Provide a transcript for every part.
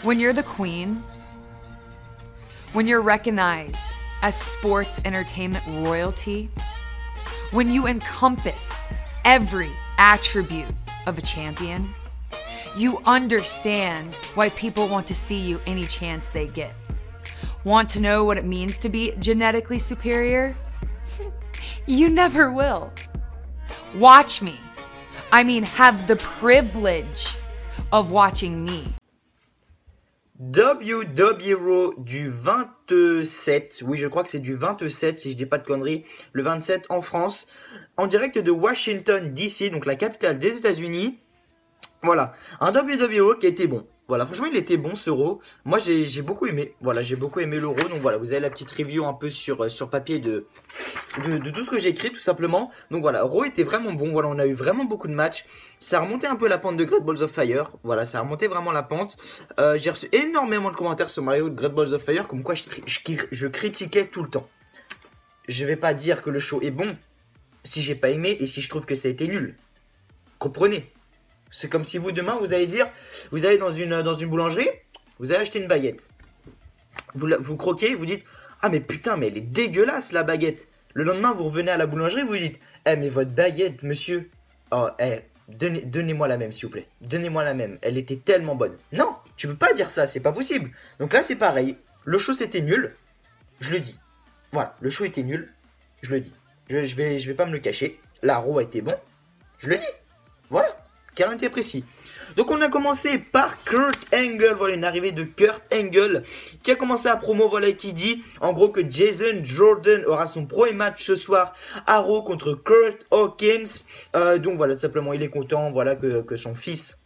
When you're the queen, when you're recognized as sports entertainment royalty, when you encompass every attribute of a champion, you understand why people want to see you any chance they get. Want to know what it means to be genetically superior? You never will. Watch me. I mean, have the privilege of watching me. WWE Raw du 27, oui je crois que c'est du 27 si je dis pas de conneries, le 27 en France, en direct de Washington DC, donc la capitale des États-Unis. Voilà, un WWE Raw qui a été bon. Voilà, franchement il était bon ce Raw. Moi j'ai beaucoup aimé, voilà, j'ai beaucoup aimé le Raw. Donc voilà, vous avez la petite review un peu sur papier de tout ce que j'ai écrit tout simplement. Donc voilà, Raw était vraiment bon, voilà, on a eu vraiment beaucoup de matchs. Ça a remonté un peu la pente de Great Balls of Fire, voilà, ça a remonté vraiment la pente. J'ai reçu énormément de commentaires sur Mario de Great Balls of Fire, comme quoi je critiquais tout le temps. Je vais pas dire que le show est bon si j'ai pas aimé et si je trouve que ça a été nul. Comprenez? C'est comme si vous, demain, vous allez dire, vous allez dans une boulangerie, vous allez acheter une baguette. Vous croquez, vous dites, ah mais putain, mais elle est dégueulasse la baguette. Le lendemain, vous revenez à la boulangerie, vous dites, eh mais votre baguette, monsieur, oh, donnez-moi la même, s'il vous plaît. Donnez-moi la même, elle était tellement bonne. Non, tu peux pas dire ça, c'est pas possible. Donc là, c'est pareil. Le show, c'était nul, je le dis. Voilà, le show était nul, je le dis. Je vais pas me le cacher. La Raw a été bon, je le dis. Voilà. Car était précis. Donc on a commencé par Kurt Angle, voilà une arrivée de Kurt Angle qui a commencé à promo, voilà qui dit en gros que Jason Jordan aura son premier match ce soir à Raw contre Kurt Hawkins. Donc voilà, tout simplement il est content, voilà que son fils,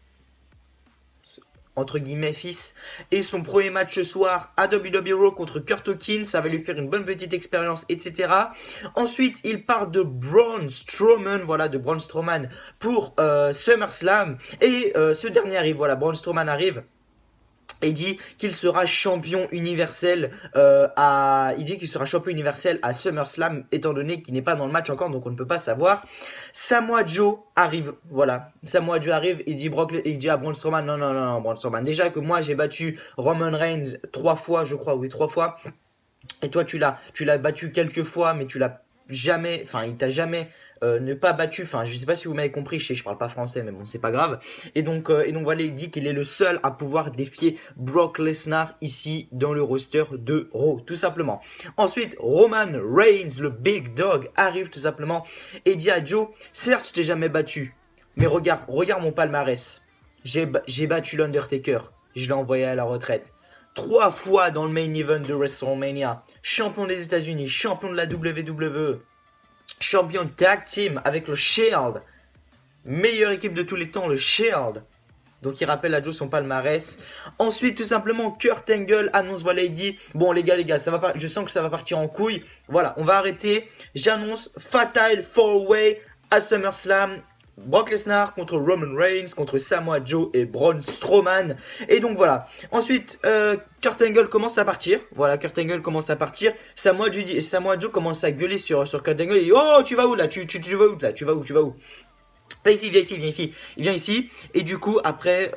entre guillemets fils, et son premier match ce soir à WWE Raw contre Kurt Hawkins, ça va lui faire une bonne petite expérience, etc. Ensuite, il part de Braun Strowman, voilà, de Braun Strowman pour SummerSlam, et ce dernier arrive, voilà, Braun Strowman arrive et dit qu'il sera champion universel à SummerSlam, étant donné qu'il n'est pas dans le match encore, donc on ne peut pas savoir. Samoa Joe arrive, voilà. Samoa Joe arrive, il dit à Braun Strowman, non, Braun Strowman, déjà que moi j'ai battu Roman Reigns 3 fois, je crois, oui, 3 fois. Et toi tu l'as battu quelques fois, mais tu l'as jamais, enfin il t'a jamais ne pas battu, enfin je sais pas si vous m'avez compris, je parle pas français mais bon c'est pas grave. Et donc voilà, il dit qu'il est le seul à pouvoir défier Brock Lesnar ici dans le roster de Raw, tout simplement. Ensuite Roman Reigns, le Big Dog, arrive tout simplement et dit à Joe, certes je t'ai jamais battu, mais regarde mon palmarès, j'ai battu l'Undertaker, je l'ai envoyé à la retraite. 3 fois dans le main event de WrestleMania, champion des États-Unis, champion de la WWE, champion de tag team avec le Shield, meilleure équipe de tous les temps, le Shield. Donc il rappelle à Joe son palmarès. Ensuite tout simplement Kurt Angle annonce, voilà il dit, bon les gars ça va pas, je sens que ça va partir en couille. Voilà, on va arrêter. J'annonce Fatal 4-Way à SummerSlam. Brock Lesnar contre Roman Reigns, contre Samoa Joe et Braun Strowman. Et donc voilà. Ensuite, Kurt Angle commence à partir. Voilà, Kurt Angle commence à partir. Samoa Joe commence à gueuler sur Kurt Angle. Il dit, oh, tu vas où là, tu vas où là, tu vas où? Viens ici. Il vient ici. Et du coup, après,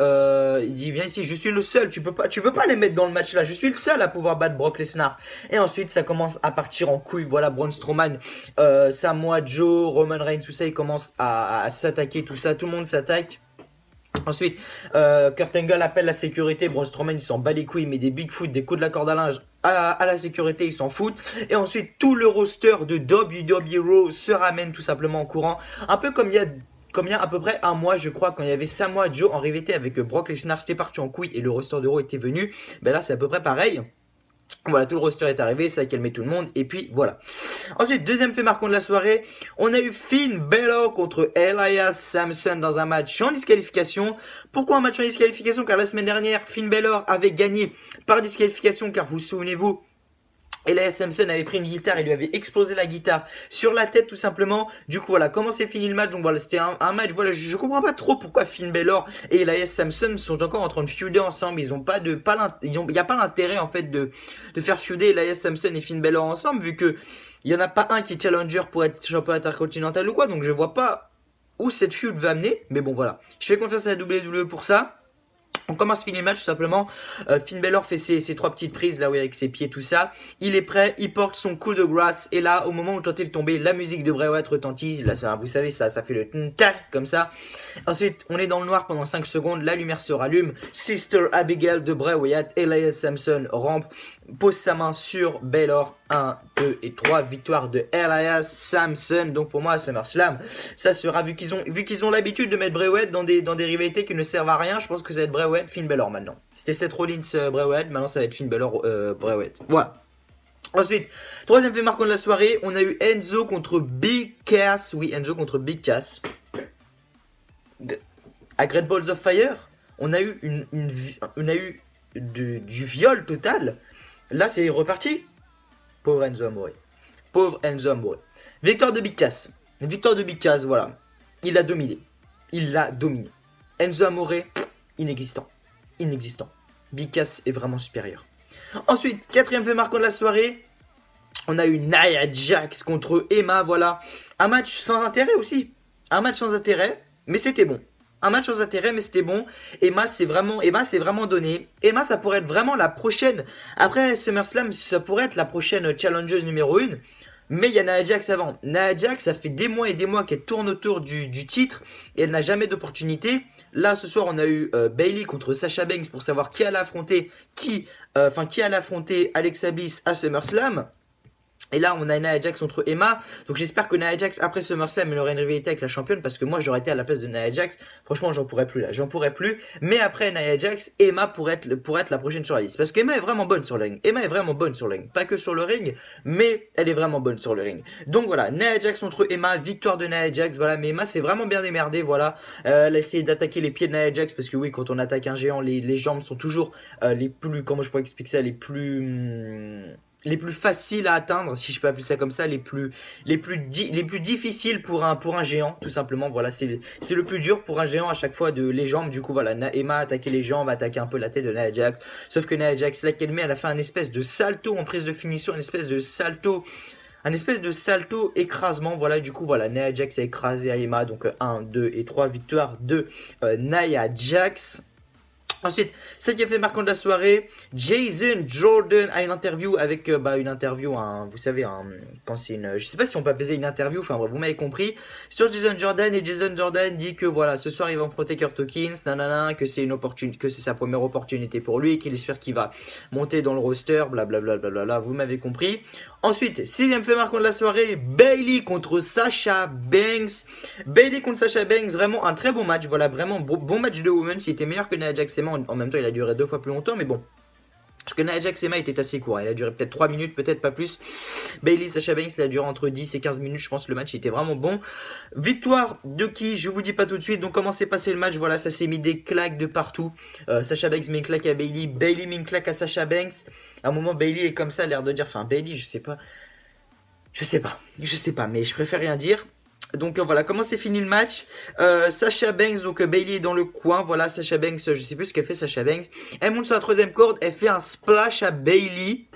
il dit, viens ici, je suis le seul. Tu peux pas les mettre dans le match là. Je suis le seul à pouvoir battre Brock Lesnar. Et ensuite, ça commence à partir en couille. Voilà, Braun Strowman, Samoa Joe, Roman Reigns, tout ça, ils commencent à s'attaquer, tout ça. Tout le monde s'attaque. Ensuite, Kurt Angle appelle la sécurité. Braun Strowman, il s'en bat les couilles, il met des Bigfoot, des coups de la corde à linge à la sécurité, ils s'en foutent. Et ensuite, tout le roster de WWE Raw se ramène tout simplement en courant. Un peu comme il y a à peu près un mois, je crois, quand il y avait Samoa Joe en rivalité avec Brock Lesnar, c'était parti en couille et le roster de Raw était venu. Ben là, c'est à peu près pareil. Voilà, tout le roster est arrivé, ça a calmé tout le monde, et puis voilà. Ensuite, deuxième fait marquant de la soirée, on a eu Finn Balor contre Elias Samson dans un match en disqualification. Pourquoi un match en disqualification? Car la semaine dernière, Finn Balor avait gagné par disqualification, car vous souvenez-vous, Elias Samson avait pris une guitare et lui avait explosé la guitare sur la tête tout simplement. Du coup voilà, comment s'est fini le match? Donc voilà, c'était un match, voilà, je comprends pas trop pourquoi Finn Balor et Elias Samson sont encore en train de feuder ensemble. Ils ont pas de, il y a pas l'intérêt en fait de faire feuder Elias Samson et Finn Balor ensemble, vu que il y en a pas un qui est challenger pour être champion intercontinental ou quoi. Donc je vois pas où cette feud va amener, mais bon voilà, je fais confiance à la WWE pour ça. On commence Finn le match tout simplement. Finn Balor fait ses 3 petites prises là, oui, avec ses pieds, tout ça. Il est prêt, il porte son coup de grâce. Et là, au moment où tentez de tomber, la musique de Bray Wyatt retentit. Là, ça, vous savez, ça fait le ta comme ça. Ensuite, on est dans le noir pendant 5 secondes. La lumière se rallume. Sister Abigail de Bray Wyatt, Elias Samson rampe, pose sa main sur Balor. 1, 2 et 3. Victoire de Elias Samson. Donc pour moi, SummerSlam, ça sera, vu qu'ils ont l'habitude de mettre Bray Wyatt dans des rivalités qui ne servent à rien, je pense que ça va être Bray Wyatt, Finn Balor maintenant. C'était Seth Rollins, Bray Wyatt, maintenant ça va être Finn Balor, Bray Wyatt. Voilà. Ensuite, troisième fait marquant de la soirée, on a eu Enzo contre Big Cass. Oui, Enzo contre Big Cass. À Great Balls of Fire, on a eu, du viol total. Là, c'est reparti. Pauvre Enzo Amore. Pauvre Enzo Amore. Victoire de Big Cass. Victoire de Big Cass, voilà. Il l'a dominé. Il l'a dominé. Enzo Amore, inexistant. Inexistant. Big Cass est vraiment supérieur. Ensuite, quatrième fait marquant de la soirée, on a eu Nia Jax contre Emma, voilà. Un match sans intérêt aussi. Un match sans intérêt, mais c'était bon. Un match sans intérêt, mais c'était bon. Emma, c'est vraiment donné. Emma, ça pourrait être vraiment la prochaine. Après SummerSlam, ça pourrait être la prochaine challengeuse numéro 1. Mais il y a Nia Jax avant. Nia Jax, ça fait des mois et des mois qu'elle tourne autour du titre. Et elle n'a jamais d'opportunité. Là, ce soir, on a eu Bayley contre Sasha Banks pour savoir qui allait affronter Alexa Bliss à SummerSlam. Et là, on a Nia Jax contre Emma. Donc j'espère que Nia Jax, après SummerSlam, elle aura une rivalité avec la championne. Parce que moi, j'aurais été à la place de Nia Jax. Franchement, j'en pourrais plus là. J'en pourrais plus. Mais après Nia Jax, Emma pourrait être la prochaine sur la liste. Parce qu'Emma est vraiment bonne sur le ring. Emma est vraiment bonne sur le ring. Pas que sur le ring, mais elle est vraiment bonne sur le ring. Donc voilà, Nia Jax contre Emma. Victoire de Nia Jax. Voilà, mais Emma s'est vraiment bien démerdée. Voilà. Elle a essayé d'attaquer les pieds de Nia Jax. Parce que oui, quand on attaque un géant, les jambes sont toujours les plus... Comment je pourrais expliquer ça? Les plus faciles à atteindre, si je peux appeler ça comme ça, les plus difficiles pour un géant, tout simplement. Voilà, c'est le plus dur pour un géant à chaque fois, les jambes. Du coup, voilà, Emma a attaqué les jambes, a attaqué un peu la tête de Nia Jax. Sauf que Nia Jax, là qu'elle met, elle a fait un espèce de salto en prise de finition, un espèce de salto écrasement. Voilà, du coup, voilà, Nia Jax a écrasé Emma. Donc 1, 2 et 3, victoire de Nia Jax. Ensuite, cinquième fait marquant de la soirée, Jason Jordan a une interview avec, vous savez, quand c'est je sais pas si on peut appeler une interview, enfin bref, vous m'avez compris, sur Jason Jordan. Et Jason Jordan dit que voilà, ce soir il va affronter Kurt Hawkins, nanana, que c'est sa première opportunité pour lui, qu'il espère qu'il va monter dans le roster, blablabla, blablabla, vous m'avez compris. Ensuite, sixième fait marquant de la soirée, Bayley contre Sasha Banks. Bayley contre Sasha Banks, vraiment un très bon match. Voilà, vraiment bon match de women. C'était meilleur que Nia Jax et Emma. En même temps, il a duré 2 fois plus longtemps, mais bon. Parce que Nia Jax et Emma était assez court. Il a duré peut-être 3 minutes, peut-être pas plus. Bayley, Sasha Banks, il a duré entre 10 et 15 minutes. Je pense que le match était vraiment bon. Victoire de qui? Je vous dis pas tout de suite. Donc, comment s'est passé le match? Voilà, ça s'est mis des claques de partout. Sasha Banks met une claque à Bayley. Bayley met une claque à Sasha Banks. À un moment, Bayley est comme ça, l'air de dire. Enfin, Bayley, je sais pas, mais je préfère rien dire. Donc voilà, comment c'est fini le match? Sasha Banks, donc Bayley est dans le coin. Voilà, Sasha Banks, je sais plus ce qu'elle fait, Sasha Banks. Elle monte sur la troisième corde, elle fait un splash à Bayley.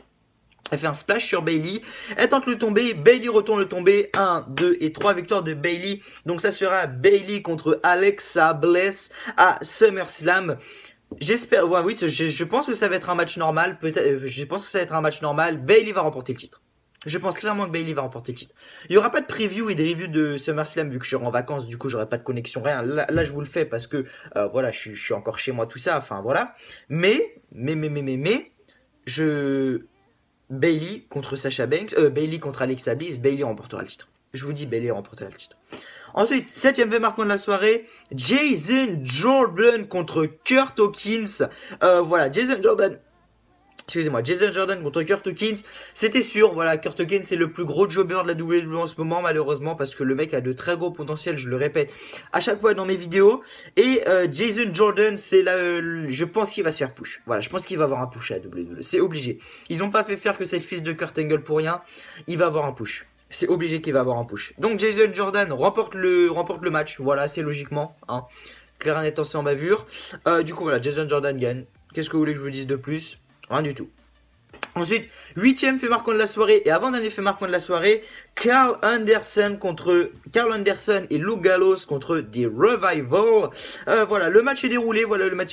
Elle fait un splash sur Bayley. Elle tente le tomber. Bayley retourne le tomber. 1, 2 et 3. Victoire de Bayley. Donc ça sera Bayley contre Alexa Bliss à SummerSlam. J'espère. Ouais, oui, je pense que ça va être un match normal. Peut-être. Je pense que ça va être un match normal. Bayley va remporter le titre. Je pense clairement que Bayley va remporter le titre. Il n'y aura pas de preview et de review de SummerSlam vu que je serai en vacances. Du coup, j'aurai pas de connexion, rien. Là, je vous le fais parce que voilà, je suis encore chez moi, tout ça. Enfin, voilà. Mais, Bayley contre Sasha Banks, Bayley contre Alexa Bliss, Bayley remportera le titre. Je vous dis, Bayley remportera le titre. Ensuite, septième fait marquant de la soirée, Jason Jordan contre Kurt Hawkins. Voilà, Jason Jordan contre Kurt Hawkins, c'était sûr. Voilà, Kurt Hawkins c'est le plus gros jobber de la WWE en ce moment, malheureusement, parce que le mec a de très gros potentiels, je le répète à chaque fois dans mes vidéos. Et Jason Jordan, c'est là, je pense qu'il va se faire push. Voilà, je pense qu'il va avoir un push à la WWE, c'est obligé. Ils n'ont pas fait faire que c'est le fils de Kurt Angle pour rien, il va avoir un push. C'est obligé qu'il va avoir un push. Donc Jason Jordan remporte le match, voilà, assez logiquement, hein. Clair et net sans bavure. Du coup voilà, Jason Jordan gagne. Qu'est-ce que vous voulez que je vous dise de plus? Rien du tout. Ensuite, huitième fait marquant de la soirée et avant-dernier fait marquant de la soirée, Carl Anderson et Luke Gallows contre The Revival. Voilà, le match est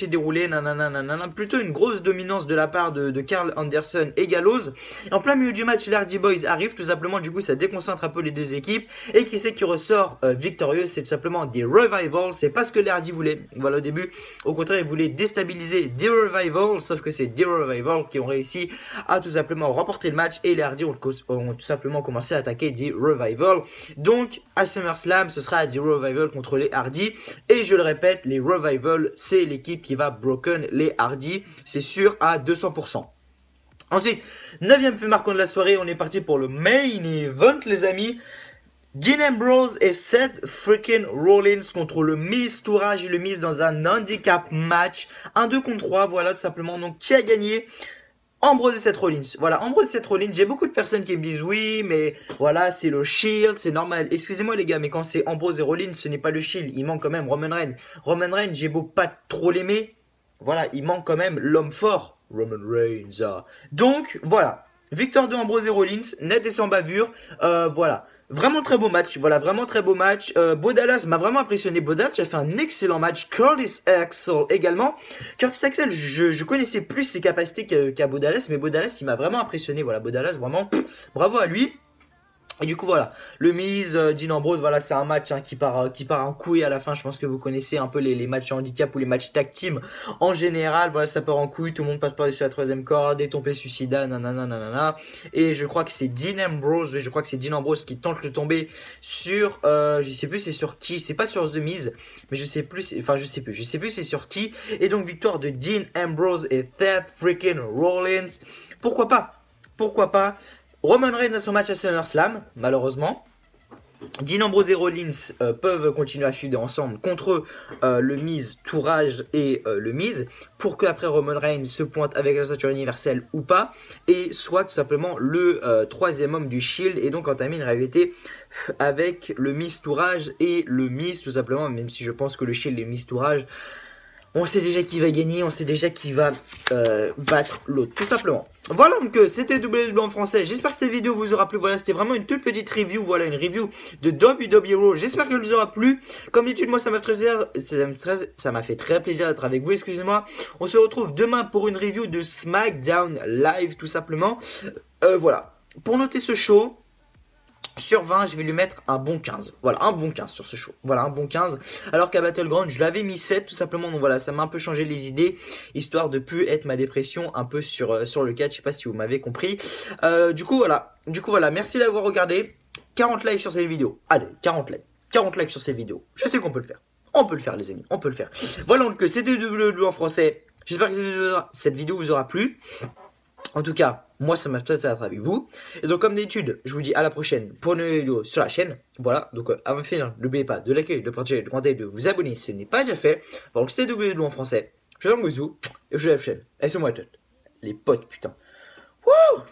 déroulé, nanana, plutôt une grosse dominance de la part de Carl Anderson et Gallows. Et en plein milieu du match, les Hardy Boys arrivent tout simplement, du coup ça déconcentre un peu les deux équipes. Et qui c'est qui ressort victorieux? C'est tout simplement The Revival, c'est pas ce que les Hardy voulaient. Voilà, au début, au contraire, ils voulaient déstabiliser The Revival, sauf que c'est The Revival qui ont réussi à tout simplement remporter le match et les Hardy ont tout simplement commencé à attaquer The Revival. Donc à SummerSlam, ce sera The Revival contre les Hardy. Et je le répète, les Revival, c'est l'équipe qui va broken les Hardy, c'est sûr à 200%. Ensuite, 9ème fait marquant de la soirée, on est parti pour le main event les amis. Dean Ambrose et Seth freaking Rollins contre le Miz, Tourage et le Miz dans un handicap match. 1-2 contre 3, voilà tout simplement. Donc qui a gagné? Ambrose et Seth Rollins. Voilà, Ambrose et Seth Rollins. J'ai beaucoup de personnes qui me disent oui, mais voilà, c'est le Shield, c'est normal. Excusez-moi les gars, mais quand c'est Ambrose et Rollins, ce n'est pas le Shield. Il manque quand même Roman Reigns. Roman Reigns, j'ai beau pas trop l'aimer. Voilà, il manque quand même l'homme fort, Roman Reigns. Donc, voilà. Victoire de Ambrose et Rollins, net et sans bavure. Voilà. Vraiment très beau match, voilà, vraiment très beau match. Bo Dallas m'a vraiment impressionné. Bo Dallas a fait un excellent match. Curtis Axel également. Curtis Axel, je connaissais plus ses capacités qu'à Bo Dallas, mais Bo Dallas, il m'a vraiment impressionné. Voilà, Bo Dallas, vraiment, bravo à lui. Et du coup voilà, le Miz, Dean Ambrose, voilà c'est un match qui part en couille à la fin. Je pense que vous connaissez un peu les matchs handicap ou les matchs tag team en général. Voilà, ça part en couille, tout le monde passe par-dessus la troisième corde, des tombées suicidaires, nanana. Et je crois que c'est Dean Ambrose, oui, je crois que c'est Dean Ambrose qui tente le tomber sur, je sais plus c'est sur qui, c'est pas sur The Miz, mais je sais plus c'est sur qui. Et donc victoire de Dean Ambrose et Seth freaking Rollins. Pourquoi pas. Roman Reigns a son match à SummerSlam, malheureusement. Dean Ambrose et Rollins peuvent continuer à feuder ensemble contre le Miz, Tourage et le Miz, pour qu'après Roman Reigns se pointe avec la ceinture universelle ou pas, et soit tout simplement le troisième homme du Shield, et donc entamer une rivalité avec le Miz, Tourage et le Miz, tout simplement, même si je pense que le Shield et le Miz, Tourage, on sait déjà qui va gagner, on sait déjà qui va battre l'autre, tout simplement. Voilà, donc c'était WWE en français. J'espère que cette vidéo vous aura plu. Voilà, c'était vraiment une toute petite review. Voilà, une review de WWE Raw. J'espère qu'elle vous aura plu. Comme d'habitude, moi, ça m'a fait très plaisir d'être avec vous. Excusez-moi. On se retrouve demain pour une review de SmackDown Live, tout simplement. Voilà. Pour noter ce show, sur 20, je vais lui mettre un bon 15. Voilà, un bon 15 sur ce show. Voilà, un bon 15. Alors qu'à Battleground, je l'avais mis 7 tout simplement. Donc voilà, ça m'a un peu changé les idées, histoire de plus être ma dépression un peu sur le catch. Je sais pas si vous m'avez compris. Du coup, voilà. Merci d'avoir regardé. 40 likes sur cette vidéo. Allez, 40 likes. 40 likes sur cette vidéo. Je sais qu'on peut le faire. On peut le faire, les amis. On peut le faire. Voilà, donc c'était WWE en français. J'espère que cette vidéo vous aura plu. En tout cas, moi ça m'a fait d'être avec vous. Et donc comme d'habitude, je vous dis à la prochaine pour une vidéo sur la chaîne. Voilà, donc avant de finir, n'oubliez pas de liker, de partager, de commenter, de vous abonner si ce n'est pas déjà fait. Donc c'est WWE en français. Je vous fais un bisou et je vous dis à la prochaine. Et c'est moi la tête. Les potes, putain. Wouh!